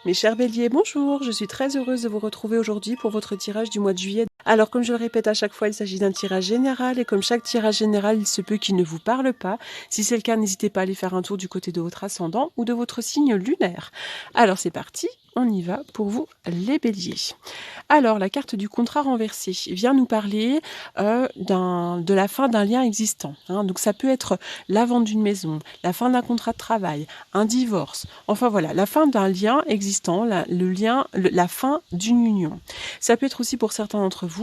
Mes chers béliers, bonjour, je suis très heureuse de vous retrouver aujourd'hui pour votre tirage du mois de juillet. Alors comme je le répète à chaque fois, il s'agit d'un tirage général et comme chaque tirage général, il se peut qu'il ne vous parle pas. Si c'est le cas, n'hésitez pas à aller faire un tour du côté de votre ascendant ou de votre signe lunaire. Alors c'est parti, on y va pour vous les béliers. Alors la carte du contrat renversé vient nous parler de la fin d'un lien existant. Donc ça peut être la vente d'une maison, la fin d'un contrat de travail, un divorce, enfin voilà, la fin d'un lien existant, la fin d'une union. Ça peut être aussi pour certains d'entre vous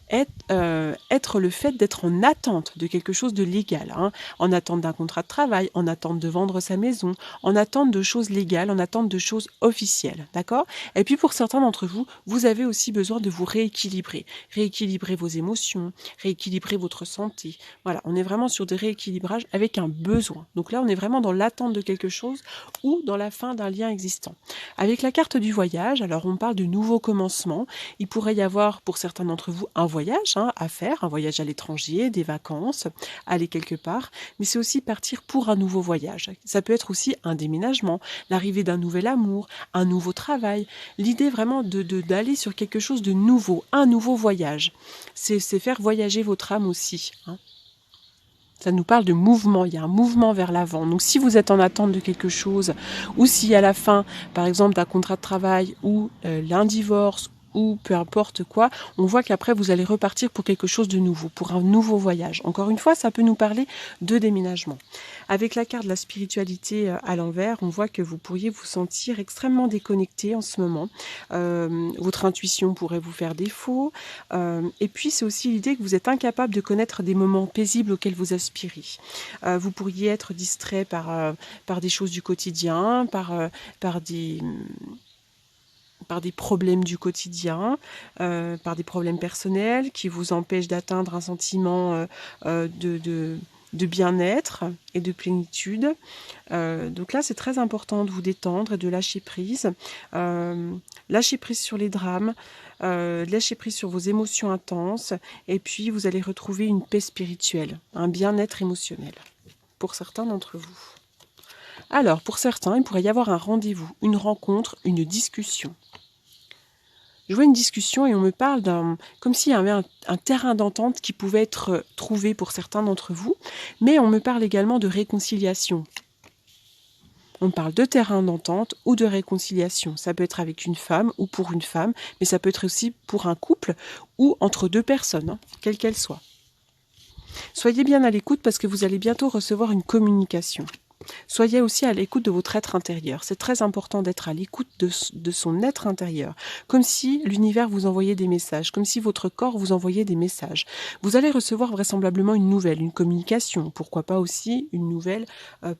être le fait d'être en attente de quelque chose de légal, en attente d'un contrat de travail, en attente de vendre sa maison, en attente de choses légales, en attente de choses officielles, d'accord? Et puis pour certains d'entre vous, vous avez aussi besoin de vous rééquilibrer, rééquilibrer vos émotions, rééquilibrer votre santé. Voilà, on est vraiment sur des rééquilibrages avec un besoin. Donc là, on est vraiment dans l'attente de quelque chose ou dans la fin d'un lien existant. Avec la carte du voyage, alors on parle de nouveaux commencements. Il pourrait y avoir pour certains d'entre vous un voyage à faire, un voyage à l'étranger, des vacances, aller quelque part, mais c'est aussi partir pour un nouveau voyage. Ça peut être aussi un déménagement, l'arrivée d'un nouvel amour, un nouveau travail. L'idée vraiment d'aller sur quelque chose de nouveau, un nouveau voyage. C'est faire voyager votre âme aussi. Ça nous parle de mouvement, il y a un mouvement vers l'avant. Donc si vous êtes en attente de quelque chose, ou si à la fin, par exemple, d'un contrat de travail, ou d'un divorce, ou peu importe quoi, on voit qu'après vous allez repartir pour quelque chose de nouveau, pour un nouveau voyage. Encore une fois, ça peut nous parler de déménagement. Avec la carte de la spiritualité à l'envers, on voit que vous pourriez vous sentir extrêmement déconnecté en ce moment. Votre intuition pourrait vous faire défaut. Et puis c'est aussi l'idée que vous êtes incapable de connaître des moments paisibles auxquels vous aspirez. Vous pourriez être distrait par des choses du quotidien, par des problèmes du quotidien, par des problèmes personnels qui vous empêchent d'atteindre un sentiment de bien-être et de plénitude. Donc là, c'est très important de vous détendre et de lâcher prise. Lâcher prise sur les drames, lâcher prise sur vos émotions intenses, et puis vous allez retrouver une paix spirituelle, un bien-être émotionnel, pour certains d'entre vous. Alors, pour certains, il pourrait y avoir un rendez-vous, une rencontre, une discussion. Je vois une discussion et on me parle comme s'il y avait un terrain d'entente qui pouvait être trouvé pour certains d'entre vous, mais on me parle également de réconciliation. On parle de terrain d'entente ou de réconciliation. Ça peut être avec une femme ou pour une femme, mais ça peut être aussi pour un couple ou entre deux personnes, quelles qu'elles soient. Soyez bien à l'écoute parce que vous allez bientôt recevoir une communication. Soyez aussi à l'écoute de votre être intérieur. C'est très important d'être à l'écoute de son être intérieur. Comme si l'univers vous envoyait des messages, comme si votre corps vous envoyait des messages. Vous allez recevoir vraisemblablement une nouvelle, une communication, pourquoi pas aussi une nouvelle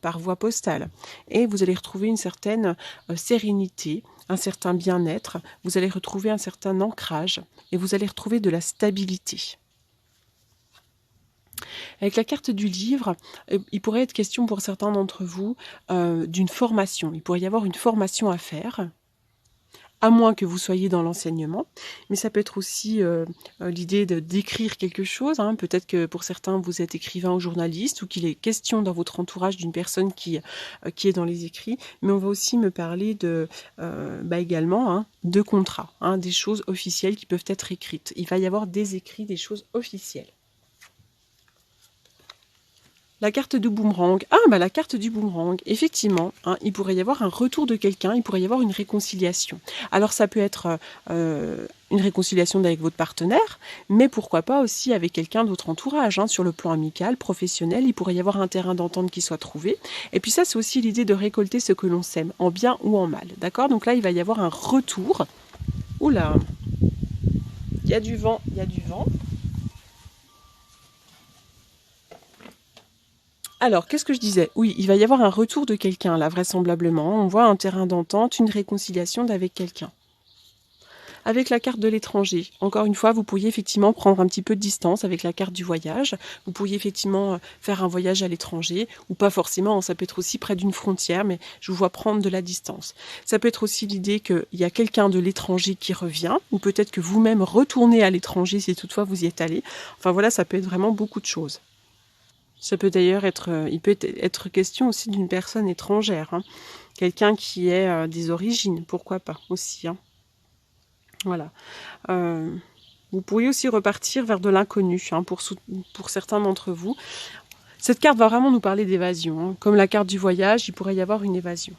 par voie postale. Et vous allez retrouver une certaine sérénité, un certain bien-être, vous allez retrouver un certain ancrage et vous allez retrouver de la stabilité. Avec la carte du livre, il pourrait être question pour certains d'entre vous d'une formation. Il pourrait y avoir une formation à faire, à moins que vous soyez dans l'enseignement. Mais ça peut être aussi l'idée d'écrire quelque chose. Peut-être que pour certains, vous êtes écrivain ou journaliste, ou qu'il est question dans votre entourage d'une personne qui est dans les écrits. Mais on va aussi me parler également de contrats, des choses officielles qui peuvent être écrites. Il va y avoir des écrits, des choses officielles. La carte du boomerang. La carte du boomerang. Effectivement, il pourrait y avoir un retour de quelqu'un, il pourrait y avoir une réconciliation. Alors ça peut être une réconciliation avec votre partenaire, mais pourquoi pas aussi avec quelqu'un de votre entourage. Sur le plan amical, professionnel, il pourrait y avoir un terrain d'entente qui soit trouvé. Et puis ça, c'est aussi l'idée de récolter ce que l'on sème, en bien ou en mal. D'accord? Donc là, il va y avoir un retour. Oula, il y a du vent, il y a du vent. Alors, qu'est-ce que je disais? Oui, il va y avoir un retour de quelqu'un, là, vraisemblablement. On voit un terrain d'entente, une réconciliation avec quelqu'un. Avec la carte de l'étranger, encore une fois, vous pourriez effectivement prendre un petit peu de distance avec la carte du voyage. Vous pourriez effectivement faire un voyage à l'étranger, ou pas forcément, ça peut être aussi près d'une frontière, mais je vous vois prendre de la distance. Ça peut être aussi l'idée qu'il y a quelqu'un de l'étranger qui revient, ou peut-être que vous-même retournez à l'étranger si toutefois vous y êtes allé. Enfin voilà, ça peut être vraiment beaucoup de choses. Ça peut d'ailleurs être, il peut être question aussi d'une personne étrangère. Quelqu'un qui est des origines, pourquoi pas aussi, hein. Voilà. Vous pourriez aussi repartir vers de l'inconnu, hein, pour certains d'entre vous. Cette carte va vraiment nous parler d'évasion, hein. Comme la carte du voyage, il pourrait y avoir une évasion.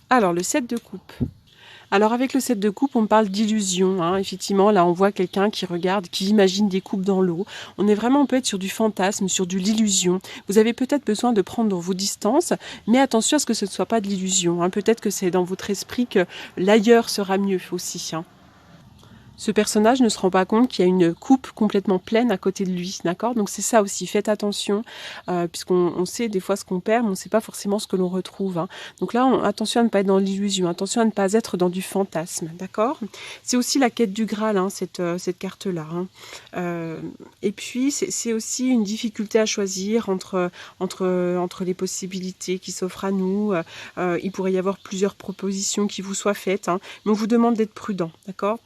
Alors, le 7 de coupe. Alors avec le 7 de coupe, on parle d'illusion, hein. Effectivement, là on voit quelqu'un qui regarde, qui imagine des coupes dans l'eau. On peut être sur du fantasme, sur de l'illusion. Vous avez peut-être besoin de prendre vos distances, mais attention à ce que ce ne soit pas de l'illusion, hein. Peut-être que c'est dans votre esprit que l'ailleurs sera mieux aussi, hein. Ce personnage ne se rend pas compte qu'il y a une coupe complètement pleine à côté de lui, d'accord? Donc c'est ça aussi, faites attention, puisqu'on sait des fois ce qu'on perd, mais on ne sait pas forcément ce que l'on retrouve, hein. Donc là, attention à ne pas être dans l'illusion, attention à ne pas être dans du fantasme, d'accord? C'est aussi la quête du Graal, hein, cette carte-là, hein. Et puis, c'est aussi une difficulté à choisir entre les possibilités qui s'offrent à nous. Il pourrait y avoir plusieurs propositions qui vous soient faites, hein, mais on vous demande d'être prudent, d'accord?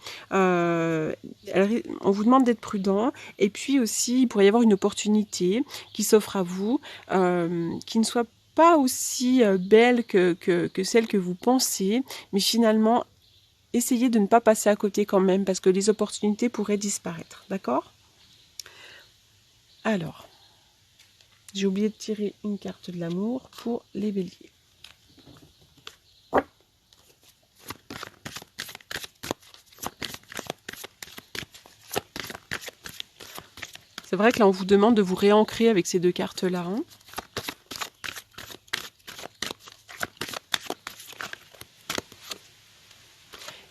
On vous demande d'être prudent, et puis aussi il pourrait y avoir une opportunité qui s'offre à vous, qui ne soit pas aussi belle que celle que vous pensez, mais finalement essayez de ne pas passer à côté quand même, parce que les opportunités pourraient disparaître, d'accord? Alors, j'ai oublié de tirer une carte de l'amour pour les béliers. C'est vrai que là, on vous demande de vous réancrer avec ces deux cartes-là, hein.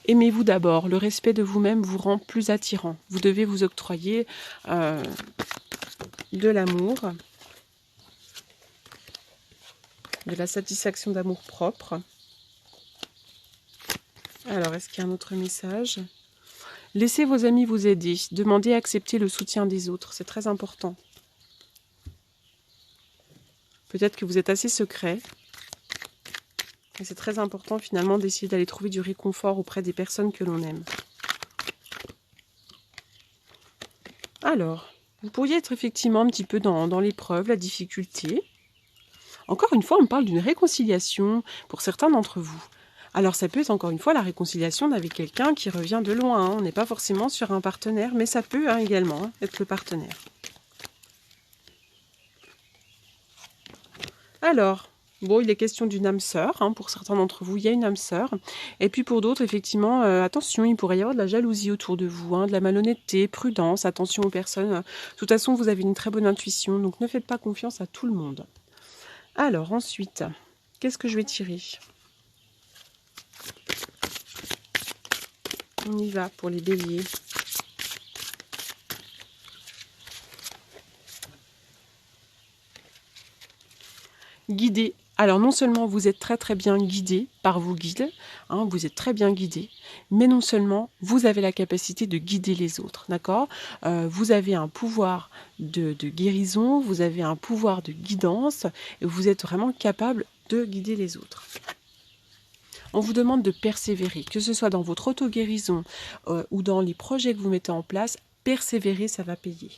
Aimez-vous d'abord. Le respect de vous-même vous rend plus attirant. Vous devez vous octroyer de l'amour, de la satisfaction d'amour propre. Alors, est-ce qu'il y a un autre message? Laissez vos amis vous aider. Demandez à accepter le soutien des autres. C'est très important. Peut-être que vous êtes assez secret. Et c'est très important finalement d'essayer d'aller trouver du réconfort auprès des personnes que l'on aime. Alors, vous pourriez être effectivement un petit peu dans l'épreuve, la difficulté. Encore une fois, on parle d'une réconciliation pour certains d'entre vous. Alors ça peut être encore une fois la réconciliation avec quelqu'un qui revient de loin, hein. On n'est pas forcément sur un partenaire, mais ça peut également être le partenaire. Alors, bon, il est question d'une âme sœur, hein. Pour certains d'entre vous, il y a une âme sœur. Et puis pour d'autres, effectivement, attention, il pourrait y avoir de la jalousie autour de vous, hein, de la malhonnêteté, prudence, attention aux personnes. De toute façon, vous avez une très bonne intuition, donc ne faites pas confiance à tout le monde. Alors ensuite, qu'est-ce que je vais tirer? On y va pour les béliers. Guidé. Alors non seulement vous êtes très très bien guidé par vos guides, hein, vous êtes très bien guidé, mais non seulement vous avez la capacité de guider les autres, d'accord? Vous avez un pouvoir de guérison, vous avez un pouvoir de guidance, et vous êtes vraiment capable de guider les autres. On vous demande de persévérer, que ce soit dans votre auto-guérison ou dans les projets que vous mettez en place. Persévérer, ça va payer.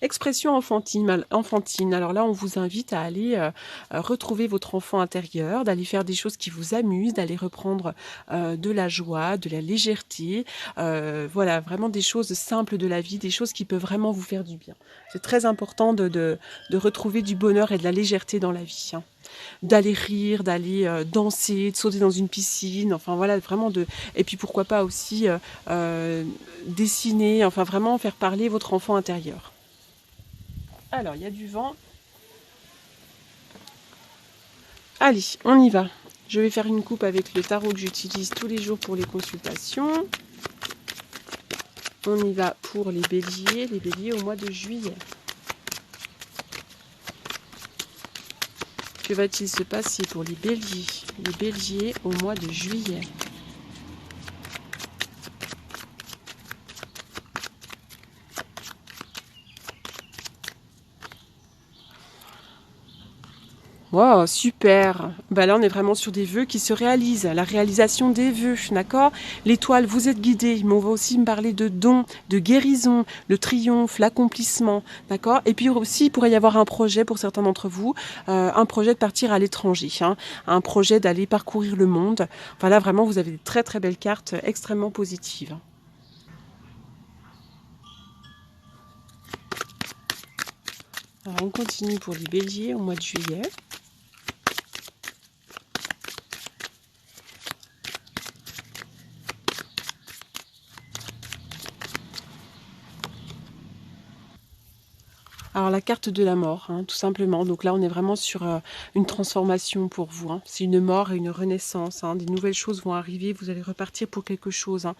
Expression enfantine. Alors là, on vous invite à aller retrouver votre enfant intérieur, d'aller faire des choses qui vous amusent, d'aller reprendre de la joie, de la légèreté. Voilà, vraiment des choses simples de la vie, des choses qui peuvent vraiment vous faire du bien. C'est très important de retrouver du bonheur et de la légèreté dans la vie, hein. D'aller rire, d'aller danser, de sauter dans une piscine, enfin voilà, vraiment de... Et puis pourquoi pas aussi dessiner, enfin vraiment faire parler votre enfant intérieur. Alors, il y a du vent. Allez, on y va. Je vais faire une coupe avec le tarot que j'utilise tous les jours pour les consultations. On y va pour les béliers au mois de juillet. Que va-t-il se passer pour les béliers au mois de juillet? Wow, super. Bah là, on est vraiment sur des vœux qui se réalisent, la réalisation des vœux, d'accord? L'étoile, vous êtes guidé, mais on va aussi me parler de dons, de guérison, le triomphe, l'accomplissement, d'accord? Et puis aussi, il pourrait y avoir un projet pour certains d'entre vous, un projet de partir à l'étranger, hein, un projet d'aller parcourir le monde. Enfin là, vraiment, vous avez des très très belles cartes extrêmement positives. Alors, on continue pour les béliers au mois de juillet. Alors la carte de la mort, hein, tout simplement. Donc là, on est vraiment sur une transformation pour vous, hein. C'est une mort et une renaissance, hein. Des nouvelles choses vont arriver. Vous allez repartir pour quelque chose, hein,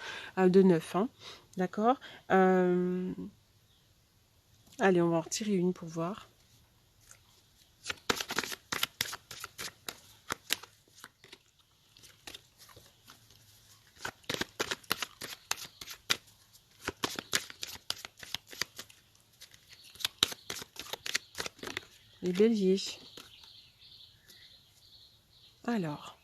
de neuf, hein. D'accord. Allez, on va en retirer une pour voir. Les béliers. Alors,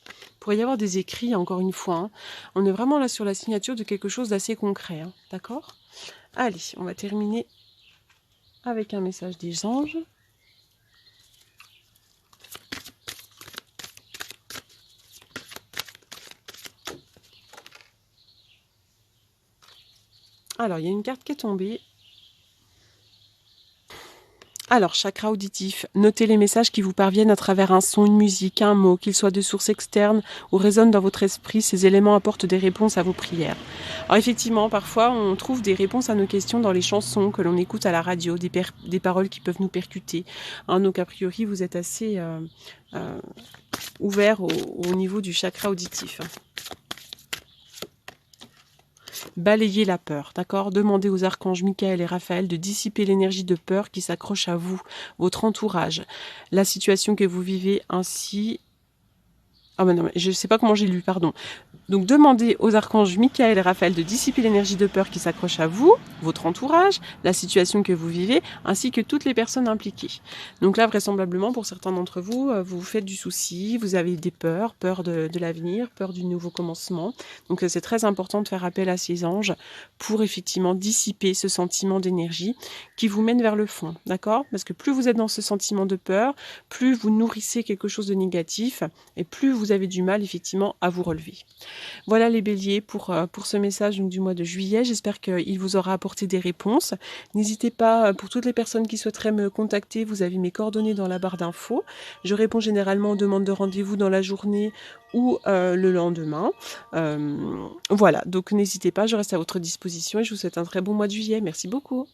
il pourrait y avoir des écrits, encore une fois, hein. On est vraiment là sur la signature de quelque chose d'assez concret, hein. D'accord. Allez, on va terminer avec un message des anges. Alors, il y a une carte qui est tombée. Alors, chakra auditif, notez les messages qui vous parviennent à travers un son, une musique, un mot, qu'ils soient de source externe ou résonnent dans votre esprit. Ces éléments apportent des réponses à vos prières. Alors effectivement, parfois, on trouve des réponses à nos questions dans les chansons que l'on écoute à la radio, des paroles qui peuvent nous percuter, hein. Donc a priori, vous êtes assez ouvert au niveau du chakra auditif. Balayez la peur, d'accord? Demandez aux archanges Michael et Raphaël de dissiper l'énergie de peur qui s'accroche à vous, votre entourage, la situation que vous vivez ainsi. Ah ben non, je ne sais pas comment j'ai lu, pardon. Donc demandez aux archanges Michael et Raphaël de dissiper l'énergie de peur qui s'accroche à vous, votre entourage, la situation que vous vivez, ainsi que toutes les personnes impliquées. Donc là, vraisemblablement, pour certains d'entre vous, vous vous faites du souci, vous avez des peurs, peur de l'avenir, peur du nouveau commencement. Donc c'est très important de faire appel à ces anges pour effectivement dissiper ce sentiment d'énergie qui vous mène vers le fond, d'accord? Parce que plus vous êtes dans ce sentiment de peur, plus vous nourrissez quelque chose de négatif et plus vous avez du mal effectivement à vous relever. Voilà les béliers pour ce message donc, du mois de juillet. J'espère qu'il vous aura apporté des réponses. N'hésitez pas, pour toutes les personnes qui souhaiteraient me contacter, vous avez mes coordonnées dans la barre d'infos. Je réponds généralement aux demandes de rendez-vous dans la journée ou le lendemain. Voilà, donc n'hésitez pas, je reste à votre disposition et je vous souhaite un très bon mois de juillet. Merci beaucoup.